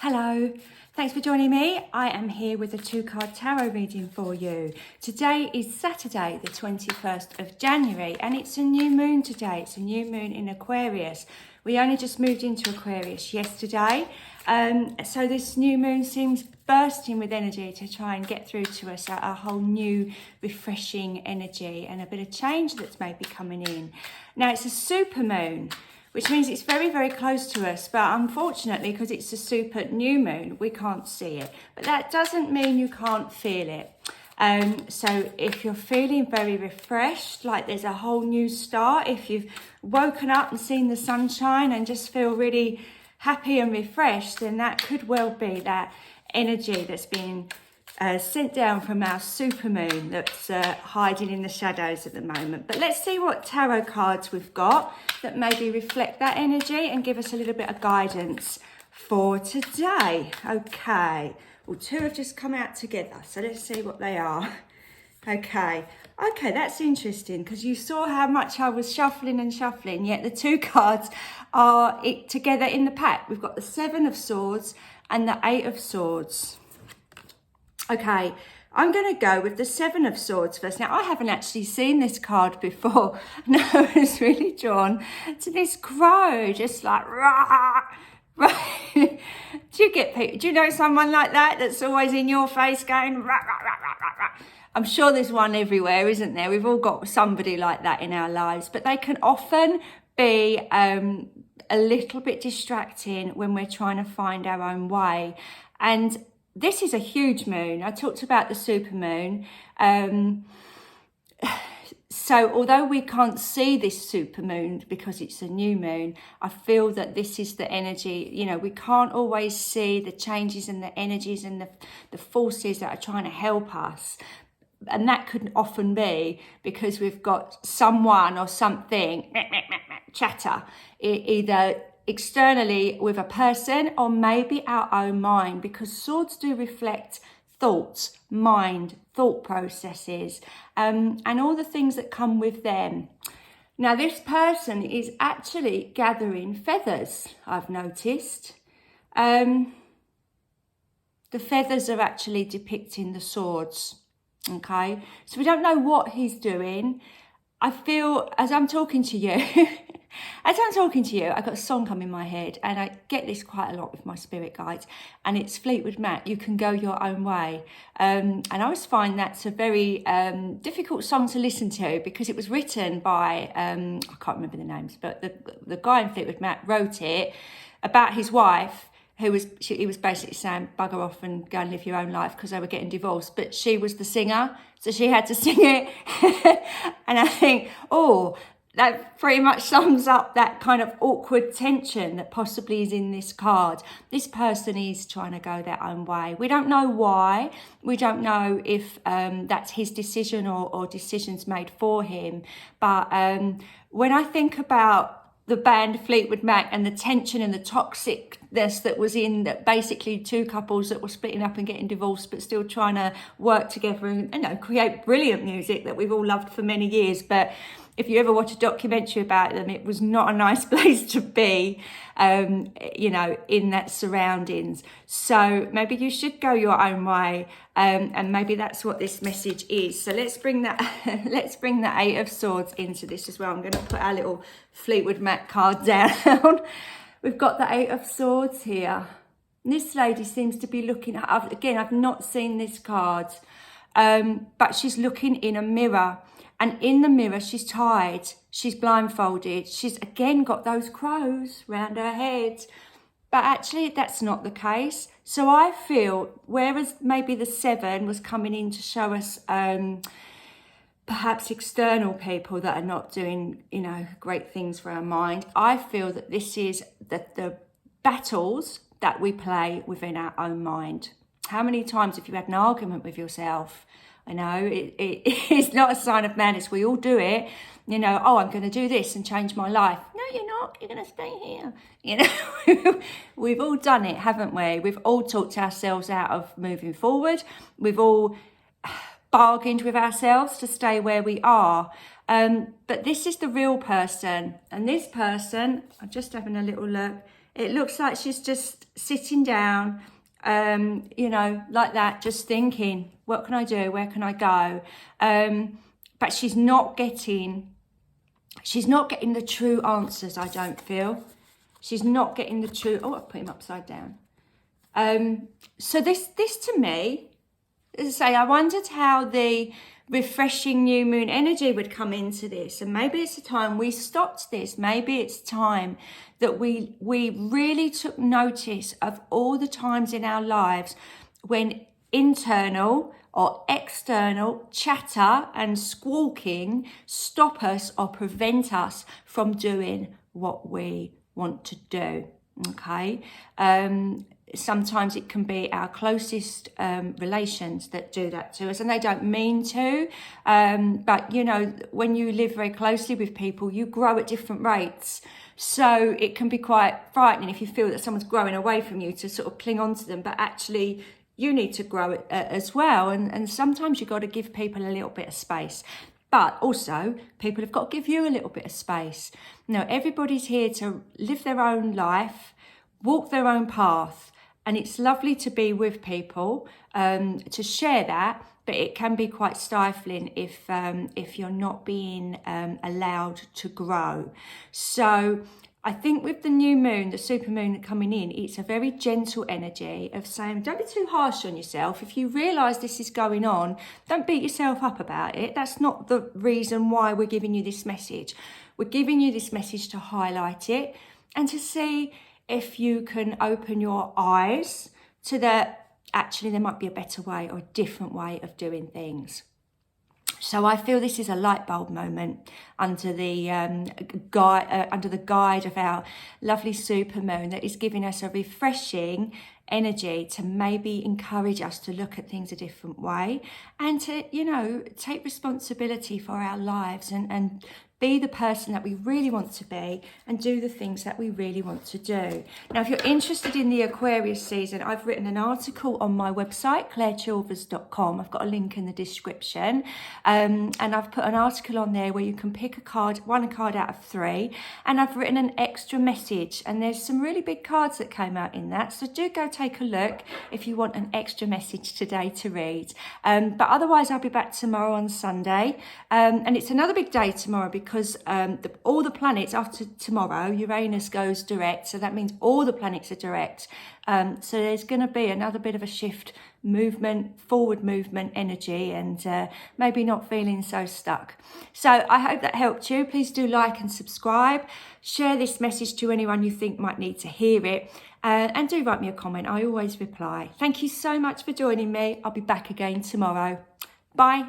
Hello, thanks for joining me. I am here with a 2-card tarot reading for you. Today is Saturday, the 21st of January, and it's a new moon today. It's a new moon in Aquarius. We only just moved into Aquarius yesterday, so this new moon seems bursting with energy to try and get through to us a whole new, refreshing energy and a bit of change that's maybe coming in. Now, it's a supermoon, which means it's very, very close to us. But unfortunately, because it's a super new moon, we can't see it. But that doesn't mean you can't feel it. So if you're feeling very refreshed, like there's a whole new start, if you've woken up and seen the sunshine and just feel really happy and refreshed, then that could well be that energy that's being sent down from our supermoon that's hiding in the shadows at the moment. But let's see what tarot cards we've got that maybe reflect that energy and give us a little bit of guidance for today. Okay, well, 2 have just come out together, so let's see what they are. Okay, that's interesting because you saw how much I was shuffling and shuffling, yet the 2 cards are together in the pack. We've got the 7 of Swords and the 8 of Swords. Okay, I'm going to go with the 7 of Swords first. Now, I haven't actually seen this card before. No, I was really drawn to this crow, just like, rah, rah. Do you get people? Do you know someone like that that's always in your face going, rah, rah, rah, rah, rah, rah? I'm sure there's one everywhere, isn't there? We've all got somebody like that in our lives, but they can often be a little bit distracting when we're trying to find our own way. And this is a huge moon. I talked about the supermoon. So although we can't see this supermoon because it's a new moon, I feel that this is the energy. You know, we can't always see the changes and the energies and the forces that are trying to help us. And that could often be because we've got someone or something chatter, either externally with a person or maybe our own mind, because swords do reflect thoughts, mind, thought processes, and all the things that come with them. Now, this person is actually gathering feathers, I've noticed. The feathers are actually depicting the swords. Okay, so we don't know what he's doing. I feel as I'm talking to you, I've got a song come in my head, and I get this quite a lot with my spirit guides, and it's Fleetwood Mac, You Can Go Your Own Way. And I always find that's a very difficult song to listen to because it was written by, I can't remember the names, but the guy in Fleetwood Mac wrote it about his wife, he was basically saying, bugger off and go and live your own life because they were getting divorced. But she was the singer, so she had to sing it. And I think, that pretty much sums up that kind of awkward tension that possibly is in this card. This person is trying to go their own way. We don't know why. We don't know if that's his decision or decisions made for him. But when I think about the band Fleetwood Mac and the tension and the toxicness that was in that, basically 2 couples that were splitting up and getting divorced but still trying to work together and create brilliant music that we've all loved for many years. But if you ever watch a documentary about them, it was not a nice place to be, in that surroundings. So maybe you should go your own way, and maybe that's what this message is. So let's bring that, let's bring the 8 of Swords into this as well. I'm going to put our little Fleetwood Mac card down. We've got the 8 of Swords here. And this lady seems to be looking at, I've not seen this card, but she's looking in a mirror. And in the mirror, she's tied, she's blindfolded, she's again got those crows round her head. But actually, that's not the case. So I feel, whereas maybe the 7 was coming in to show us perhaps external people that are not doing, great things for our mind, I feel that this is the battles that we play within our own mind. How many times have you had an argument with yourself? I know it's not a sign of madness. We all do it. I'm going to do this and change my life. No, you're not. You're going to stay here. We've all done it, haven't we? We've all talked ourselves out of moving forward. We've all bargained with ourselves to stay where we are. But this is the real person. And this person, I'm just having a little look, It looks like she's just sitting down, you know, like that, just thinking, what can I do? Where can I go? But she's not getting the true answers, I don't feel. She's not getting the true, oh, I've put him upside down. So this to me, as I say, I wondered how the refreshing new moon energy would come into this, and maybe it's a time we stopped this. Maybe it's time that we really took notice of all the times in our lives when internal or external chatter and squawking stop us or prevent us from doing what we want to do. Okay, sometimes it can be our closest relations that do that to us, and they don't mean to, but you know, when you live very closely with people, you grow at different rates, so it can be quite frightening if you feel that someone's growing away from you to sort of cling on to them, but actually you need to grow as well, and sometimes you've got to give people a little bit of space. But also, people have got to give you a little bit of space. Now, everybody's here to live their own life, walk their own path, and it's lovely to be with people, to share that, but it can be quite stifling if you're not being allowed to grow. So I think with the new moon, the supermoon coming in, it's a very gentle energy of saying, don't be too harsh on yourself. If you realise this is going on, don't beat yourself up about it. That's not the reason why we're giving you this message. We're giving you this message to highlight it and to see if you can open your eyes to that actually there might be a better way or a different way of doing things. So I feel this is a light bulb moment under the guide of our lovely supermoon that is giving us a refreshing energy to maybe encourage us to look at things a different way and to, you know, take responsibility for our lives and be the person that we really want to be and do the things that we really want to do. Now, if you're interested in the Aquarius season, I've written an article on my website, clairechilvers.com. I've got a link in the description. And I've put an article on there where you can pick a card, one card out of 3. And I've written an extra message. And there's some really big cards that came out in that. So do go take a look if you want an extra message today to read. But otherwise, I'll be back tomorrow on Sunday. And it's another big day tomorrow because all the planets after tomorrow, Uranus goes direct, so that means all the planets are direct. So there's going to be another bit of a shift, movement, forward movement energy, and maybe not feeling so stuck. So I hope that helped you. Please do like and subscribe. Share this message to anyone you think might need to hear it. And do write me a comment. I always reply. Thank you so much for joining me. I'll be back again tomorrow. Bye.